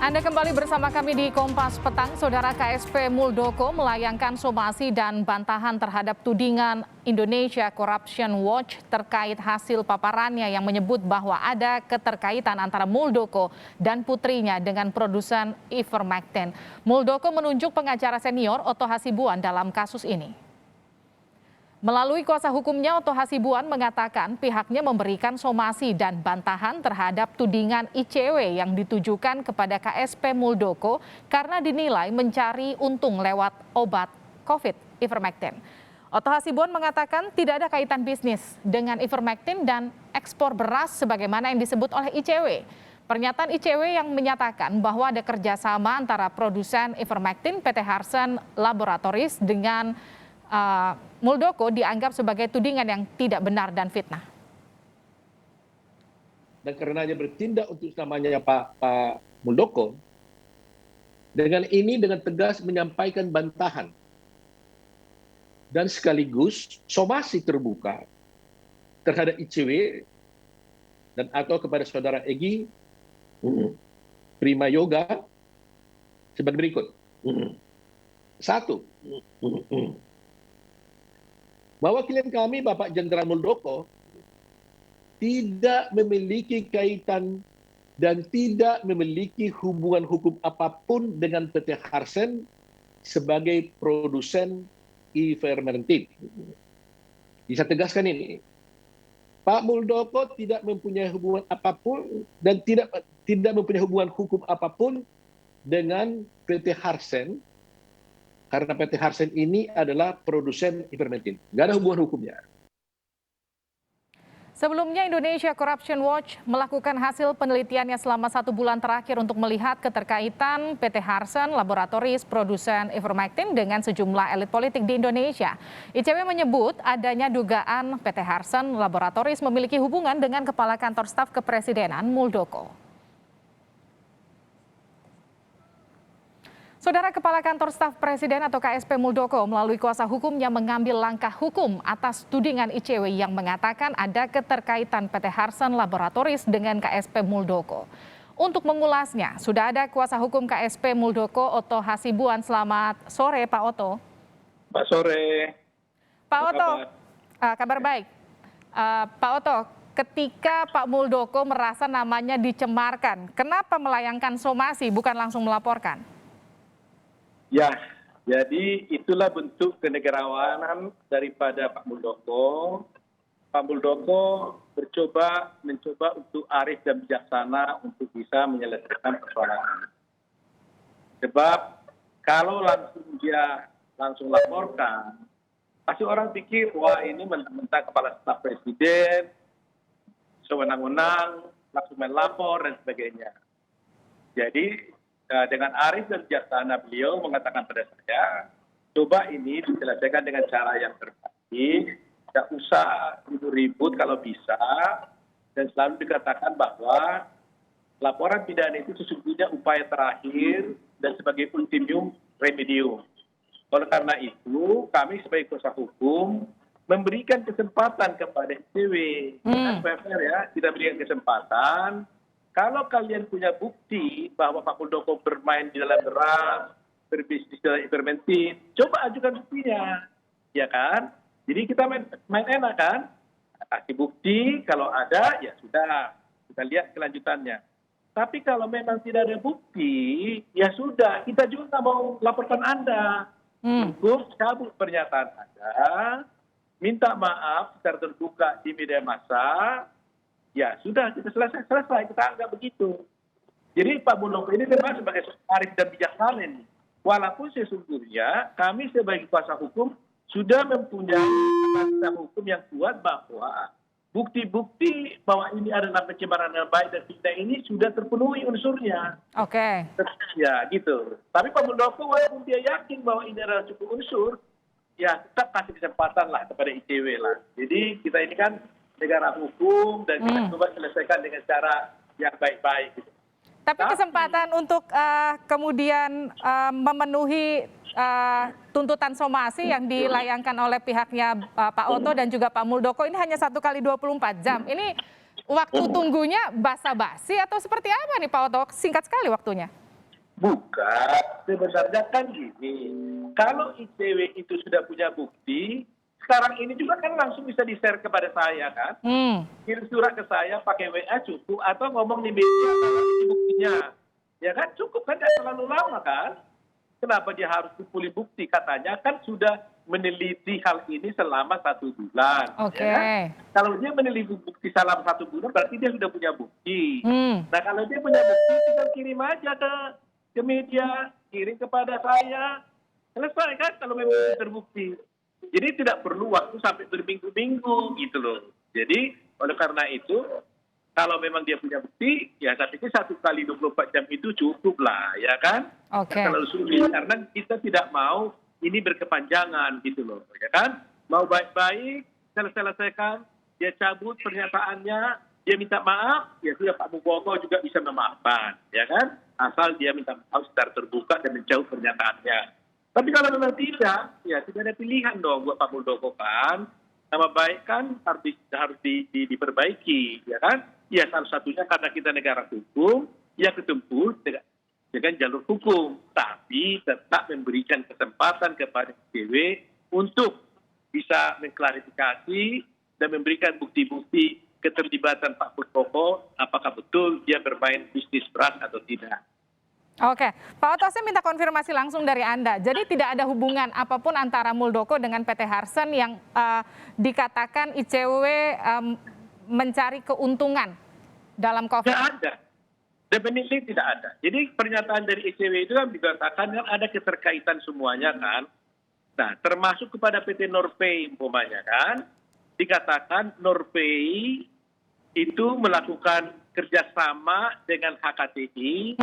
Anda kembali bersama kami di Kompas Petang. Saudara, KSP Muldoko melayangkan somasi dan bantahan terhadap tudingan Indonesia Corruption Watch terkait hasil paparannya yang menyebut bahwa ada keterkaitan antara Muldoko dan putrinya dengan produsen ivermectin. Muldoko menunjuk pengacara senior Otto Hasibuan dalam kasus ini. Melalui kuasa hukumnya, Otto Hasibuan mengatakan pihaknya memberikan somasi dan bantahan terhadap tudingan ICW yang ditujukan kepada KSP Muldoko karena dinilai mencari untung lewat obat COVID ivermectin. Otto Hasibuan mengatakan tidak ada kaitan bisnis dengan ivermectin dan ekspor beras sebagaimana yang disebut oleh ICW. Pernyataan ICW yang menyatakan bahwa ada kerjasama antara produsen ivermectin PT Harsen Laboratories dengan Muldoko dianggap sebagai tudingan yang tidak benar dan fitnah. Dan karenanya bertindak untuk namanya Pak Muldoko, dengan tegas menyampaikan bantahan dan sekaligus somasi terbuka terhadap ICW dan atau kepada saudara Egy Prima Yoga sebagai berikut. Satu, bahwa klien kami Bapak Jenderal Muldoko tidak memiliki kaitan dan tidak memiliki hubungan hukum apapun dengan PT Harsen sebagai produsen ivermectin. Bisa tegaskan ini. Pak Muldoko tidak mempunyai hubungan apapun dan tidak mempunyai hubungan hukum apapun dengan PT Harsen. Karena PT Harsen ini adalah produsen ivermectin. Nggak ada hubungan hukumnya. Sebelumnya, Indonesia Corruption Watch melakukan hasil penelitiannya selama 1 bulan terakhir untuk melihat keterkaitan PT Harsen Laboratories produsen ivermectin dengan sejumlah elit politik di Indonesia. ICW menyebut adanya dugaan PT Harsen Laboratories memiliki hubungan dengan Kepala Kantor Staf Kepresidenan Muldoko. Saudara, Kepala Kantor Staf Presiden atau KSP Muldoko melalui kuasa hukumnya mengambil langkah hukum atas tudingan ICW yang mengatakan ada keterkaitan PT Harsen Laboratories dengan KSP Muldoko. Untuk mengulasnya, sudah ada kuasa hukum KSP Muldoko, Otto Hasibuan. Selamat sore, Pak Otto. Pak sore. Pak Otto, kabar baik. Pak Otto, ketika Pak Muldoko merasa namanya dicemarkan, kenapa melayangkan somasi bukan langsung melaporkan? Ya, jadi itulah bentuk kenegarawanan daripada Pak Muldoko. Pak Muldoko mencoba untuk arif dan bijaksana untuk bisa menyelesaikan persoalan. Sebab kalau dia langsung laporkan, pasti orang pikir wah ini mentah Kepala Staf Presiden, sewenang-wenang, langsung main lapor dan sebagainya. Jadi dengan arif dan bijaksana beliau mengatakan pada saya, coba ini diselesaikan dengan cara yang terbaik, tidak usah ribut-ribut kalau bisa, dan selalu dikatakan bahwa laporan pidana itu sesungguhnya upaya terakhir dan sebagai ultimum remedium. Oleh karena itu, kami sebagai kuasa hukum memberikan kesempatan kepada ICW, tidak berikan kesempatan. Kalau kalian punya bukti bahwa Pak Muldoko bermain di dalam beras, berbisnis dalam ivermectin, coba ajukan buktinya, ya kan? Jadi kita main enak kan? Kasih bukti, kalau ada ya sudah, kita lihat kelanjutannya. Tapi kalau memang tidak ada bukti, ya sudah, kita juga nggak mau laporkan Anda. Cukup cabut pernyataan Anda, minta maaf secara terbuka di media massa. Ya sudah, kita selesai, kita anggap begitu. Jadi Pak Muldoko ini memang sebagai arif dan bijaksana ini. Walaupun sesungguhnya kami sebagai kuasa hukum sudah mempunyai kuasa hukum yang kuat bahwa bukti-bukti bahwa ini adalah pencemaran nama baik dan fitnah ini sudah terpenuhi unsurnya. Oke. Ya gitu. Tapi Pak Muldoko walaupun dia yakin bahwa ini adalah cukup unsur, ya tetap kasih kesempatan lah kepada ICW lah. Jadi kita ini kan negara hukum dan kita coba selesaikan dengan cara yang baik-baik. Gitu. Tapi kesempatan untuk kemudian memenuhi tuntutan somasi yang dilayangkan oleh pihaknya Pak Otto dan juga Pak Muldoko ini hanya 1 kali 24 jam. Ini waktu tunggunya basa-basi atau seperti apa nih Pak Otto? Singkat sekali waktunya. Bukan, sebenarnya kan gini, kalau ICW itu sudah punya bukti, sekarang ini juga kan langsung bisa di-share kepada saya kan. Kirim surat ke saya pakai WA cukup, atau ngomong di media kalau ini buktinya. Ya kan cukup kan, nggak terlalu lama kan. Kenapa dia harus kumpulin bukti? Katanya kan sudah meneliti hal ini selama 1 bulan. Oke. Ya kan? Kalau dia meneliti bukti selama 1 bulan, berarti dia sudah punya bukti. Nah kalau dia punya bukti, tinggal kirim aja ke media, kirim kepada saya, selesai kan kalau memang itu terbukti. Jadi tidak perlu waktu sampai berminggu-minggu gitu loh. Jadi oleh karena itu, kalau memang dia punya bukti, ya saya pikir 1 kali 24 jam itu cukup lah, ya kan? Oke. Terlalu sulit, karena kita tidak mau ini berkepanjangan gitu loh, ya kan? Mau baik-baik, selesaikan, dia cabut pernyataannya, dia minta maaf, ya sudah Pak Muldoko juga bisa memaafkan, ya kan? Asal dia minta maaf secara terbuka dan menjauh pernyataannya. Tapi kalau memang tidak, ya tidak ada pilihan dong buat Pak Muldoko kan. Nama baik kan harus diperbaiki, ya kan? Ya salah satunya karena kita negara hukum, ya ketempuh dengan jalur hukum. Tapi tetap memberikan kesempatan kepada ICW untuk bisa mengklarifikasi dan memberikan bukti-bukti keterlibatan Pak Muldoko, apakah betul dia bermain bisnis beras atau tidak. Oke, Pak Oto, saya minta konfirmasi langsung dari Anda. Jadi tidak ada hubungan apapun antara Muldoko dengan PT Harsen yang dikatakan ICW mencari keuntungan dalam COVID? Tidak ada. Definitely tidak ada. Jadi pernyataan dari ICW itu kan dikatakan kan ada keterkaitan semuanya kan. Nah, termasuk kepada PT Norpay umpamanya kan. Dikatakan Norpay itu melakukan kerjasama dengan HKTI,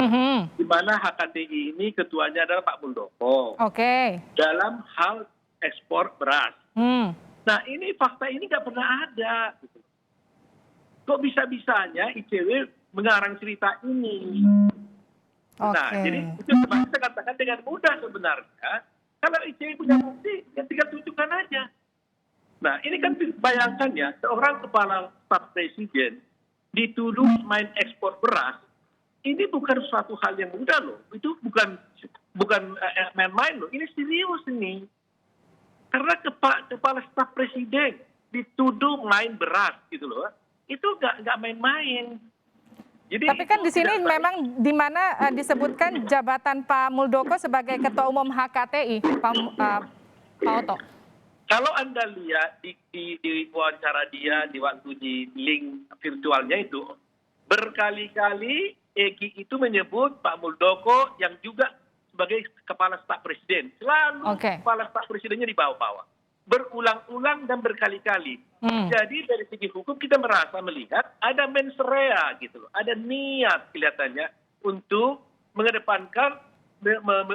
di mana HKTI ini ketuanya adalah Pak Muldoko. Oke. Dalam hal ekspor beras. Nah ini fakta ini nggak pernah ada. Kok bisa-bisanya ICW mengarang cerita ini? Nah jadi itu saya katakan dengan mudah sebenarnya. Kalau ICW punya bukti, ya tinggal tunjukkan aja. Nah ini kan bayangkan ya, seorang kepala staf presiden dituduh main ekspor beras, ini bukan suatu hal yang mudah loh. Itu bukan main-main loh. Ini serius ini. Karena kepala staf presiden dituduh main beras gitu loh. Itu nggak main-main. Jadi tapi kan di sini memang di mana disebutkan jabatan Pak Muldoko sebagai Ketua Umum HKTI, Pak Oto. Kalau Anda lihat di wawancara dia di waktu di link virtualnya itu, berkali-kali Egy itu menyebut Pak Muldoko yang juga sebagai kepala staf presiden. Selalu kepala staf presidennya dibawa-bawa. Berulang-ulang dan berkali-kali. Jadi dari segi hukum kita merasa melihat ada mens rea gitu loh. Ada niat kelihatannya untuk mengedepankan,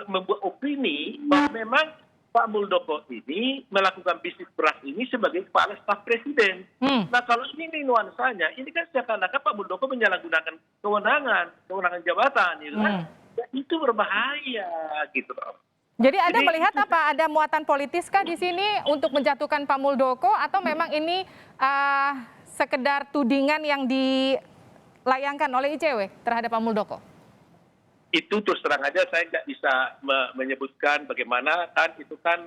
membuat opini bahwa memang Pak Muldoko ini melakukan bisnis beras ini sebagai kepala staf presiden. Nah kalau ini nuansanya, ini kan seakan-akan Pak Muldoko menyalahgunakan kewenangan jabatan, gitu kan? Ya, itu berbahaya, gitu. Jadi Anda melihat apa? Ada muatan politis kah di sini untuk menjatuhkan Pak Muldoko atau memang ini sekedar tudingan yang dilayangkan oleh ICW terhadap Pak Muldoko? Itu terus terang aja saya nggak bisa menyebutkan bagaimana, kan itu kan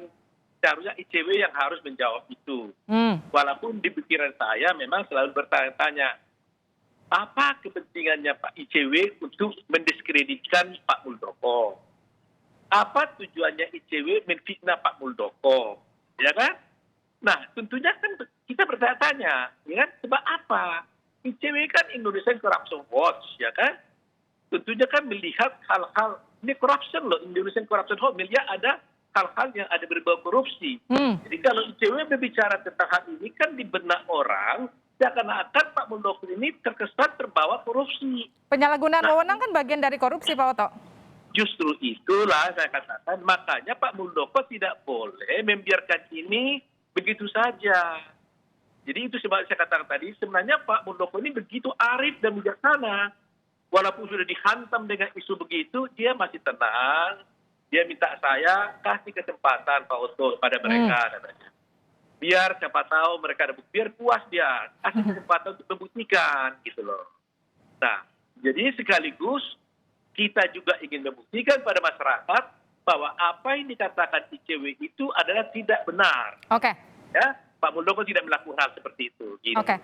seharusnya ICW yang harus menjawab itu. Walaupun di pikiran saya memang selalu bertanya-tanya, apa kepentingannya Pak ICW untuk mendiskreditkan Pak Muldoko? Apa tujuannya ICW menfitnah Pak Muldoko? Ya kan? Nah tentunya kan kita bertanya-tanya, ya kan? Sebab apa? ICW kan Indonesian Corruption Watch, ya kan? Tentunya kan melihat hal-hal, ini corruption loh, Indonesian Corruption Watch, melihat ada hal-hal yang ada berbau korupsi. Jadi kalau ICW berbicara tentang hal ini kan di benak orang, seakan-akan Pak Muldoko ini terkesan terbawa korupsi. Penyalahgunaan wewenang kan bagian dari korupsi, Pak Oto. Justru itulah saya katakan, makanya Pak Muldoko tidak boleh membiarkan ini begitu saja. Jadi itu sebab saya katakan tadi, sebenarnya Pak Muldoko ini begitu arif dan bijaksana. Walaupun sudah dihantam dengan isu begitu, dia masih tenang. Dia minta saya kasih kesempatan Pak Oto pada mereka. Biar siapa tahu mereka ada bukti, biar puas dia. Kasih kesempatan untuk membuktikan gitu loh. Nah, jadi sekaligus kita juga ingin membuktikan pada masyarakat bahwa apa yang dikatakan ICW itu adalah tidak benar. Oke. Ya, Pak Muldoko tidak melakukan hal seperti itu. Gitu. Oke,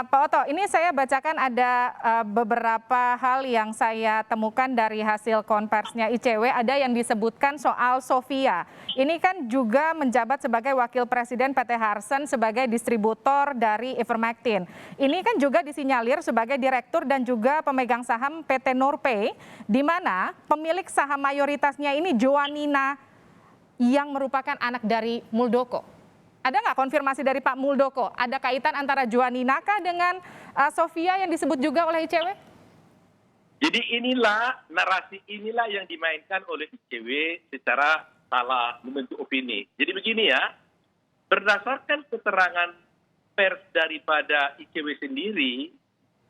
Pak Oto, ini saya bacakan ada beberapa hal yang saya temukan dari hasil konversinya ICW. Ada yang disebutkan soal Sofia. Ini kan juga menjabat sebagai Wakil Presiden PT Harsen sebagai distributor dari Ivermectin. Ini kan juga disinyalir sebagai Direktur dan juga pemegang saham PT Norpay, di mana pemilik saham mayoritasnya ini Joanina yang merupakan anak dari Muldoko. Ada nggak konfirmasi dari Pak Muldoko? Ada kaitan antara Joanina kah dengan Sofia yang disebut juga oleh ICW? Jadi narasi inilah yang dimainkan oleh ICW secara salah membentuk opini. Jadi begini ya, berdasarkan keterangan pers daripada ICW sendiri,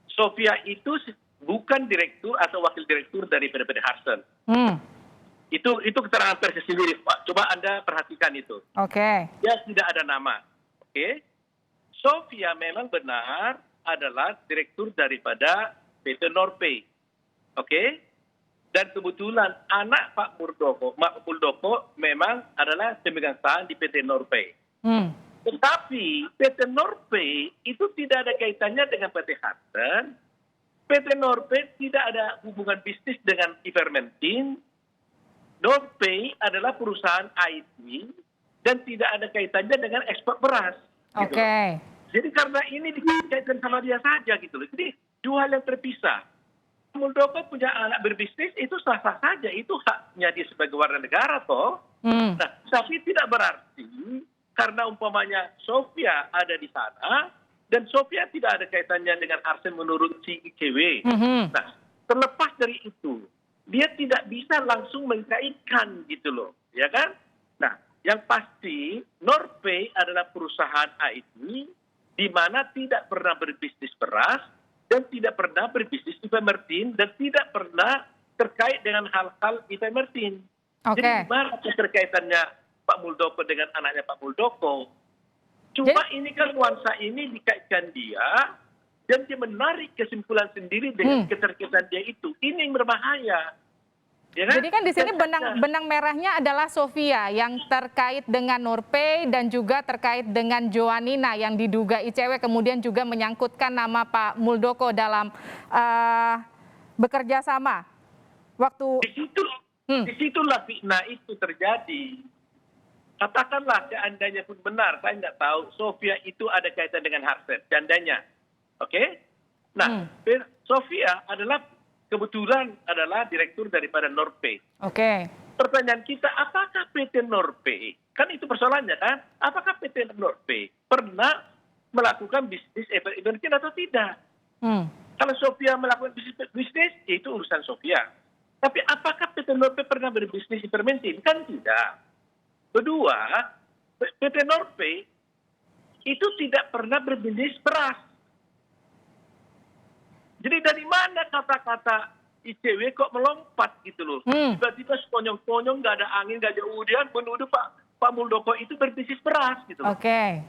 Sofia itu bukan direktur atau wakil direktur dari PT Harsen. Itu keterangan pers sendiri, Pak. Coba Anda perhatikan itu. Oke. Dia tidak ada nama. Oke. Sofia memang benar adalah direktur daripada PT Norpay. Oke. Dan kebetulan anak Pak Muldoko memang adalah pemegang saham di PT Norpay. Tetapi PT Norpay itu tidak ada kaitannya dengan PT Harsen. PT Norpay tidak ada hubungan bisnis dengan Ivermectin. Norpay adalah perusahaan IT dan tidak ada kaitannya dengan ekspor beras. Gitu. Oke. Jadi karena ini dikaitkan sama dia saja gitu loh. Jadi dua hal yang terpisah. Muldoko punya anak berbisnis itu sah-sah saja, itu haknya dia sebagai warga negara toh. Nah, tapi tidak berarti karena umpamanya Sofia ada di sana dan Sofia tidak ada kaitannya dengan Harsen menurut si ICW. Nah, terlepas dari itu, dia tidak bisa langsung mengkaitkan gitu loh, ya kan? Nah, yang pasti Norpay adalah perusahaan IT di mana tidak pernah berbisnis beras dan tidak pernah berbisnis Ivermectin dan tidak pernah terkait dengan hal-hal Ivermectin. Oke. Jadi gimana keterkaitannya Pak Muldoko dengan anaknya Pak Muldoko? Cuma ini kan nuansa ini dikaitkan dia dan dia menarik kesimpulan sendiri dengan keterkaitan dia itu. Ini yang berbahaya. Ya kan? Jadi kan di sini benang merahnya adalah Sofia yang terkait dengan Norpay dan juga terkait dengan Joanina yang diduga ICW kemudian juga menyangkutkan nama Pak Muldoko dalam bekerja sama. Waktu disitulah fitnah itu terjadi. Katakanlah seandainya pun benar, saya nggak tahu Sofia itu ada kaitan dengan Harsen, seandainya. Oke? Nah, Sofia kebetulan adalah direktur daripada Norpay. Oke. Pertanyaan kita, apakah PT Norpay, kan itu persoalannya kan, apakah PT Norpay pernah melakukan bisnis Ivermectin atau tidak? Kalau Sofia melakukan bisnis, itu urusan Sofia. Tapi apakah PT Norpay pernah berbisnis Ivermectin? Kan tidak. Kedua, PT Norpay itu tidak pernah berbisnis beras. Jadi dari mana kata-kata ICW kok melompat gitu loh. Tiba-tiba sekonyong-konyong, nggak ada angin, nggak ada hujan, menuduh Pak Muldoko itu berbisnis beras gitu loh. Oke.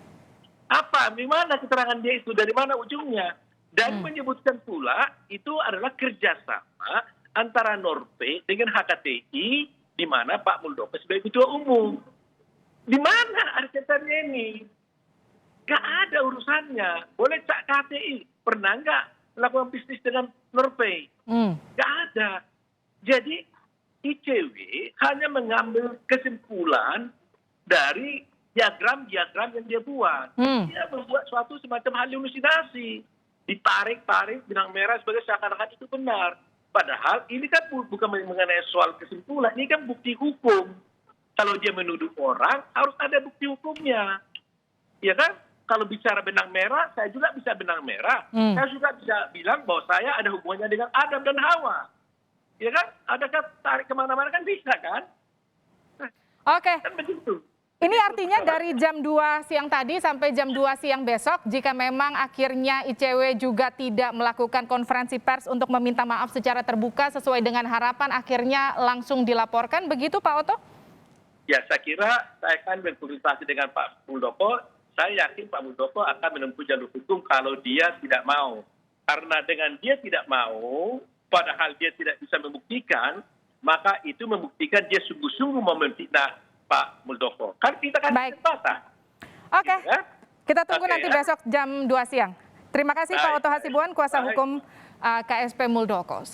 Apa? Gimana keterangan dia itu? Dari mana ujungnya? Dan menyebutkan pula itu adalah kerjasama antara Norpay dengan HKTI di mana Pak Muldoko sebagai ketua umum. Di mana ada kaitannya ini? Nggak ada urusannya. Boleh cak KTI. Pernah nggak melakukan bisnis dengan Norpay? Nggak ada. Jadi ICW hanya mengambil kesimpulan dari diagram-diagram yang dia buat. Dia membuat suatu semacam halusinasi. Ditarik-tarik benang merah sebagai seakan-akan itu benar. Padahal ini kan bukan mengenai soal kesimpulan. Ini kan bukti hukum. Kalau dia menuduh orang, harus ada bukti hukumnya. Ya kan? Kalau bicara benang merah, saya juga bisa benang merah. Saya juga bisa bilang bahwa saya ada hubungannya dengan Adam dan Hawa. Ya kan? Adakah tarik kemana-mana kan bisa kan? Oke. Kan begitu. Ini artinya dari jam 2 siang tadi sampai jam 2 siang besok, jika memang akhirnya ICW juga tidak melakukan konferensi pers untuk meminta maaf secara terbuka sesuai dengan harapan, akhirnya langsung dilaporkan, begitu Pak Oto? Ya, saya kira saya akan berkonsultasi dengan Pak Muldoko. Saya yakin Pak Muldoko akan menempuh jalur hukum kalau dia tidak mau. Karena dengan dia tidak mau, padahal dia tidak bisa membuktikan, maka itu membuktikan dia sungguh-sungguh memfitnah Pak Muldoko. Kan kita kan Baik. kesempatan. Oke, Gitu, ya? kita tunggu Oke, nanti ya. besok jam 2 siang. Terima kasih Pak Baik, Oto Hasibuan, kuasa baik. hukum KSP Muldoko.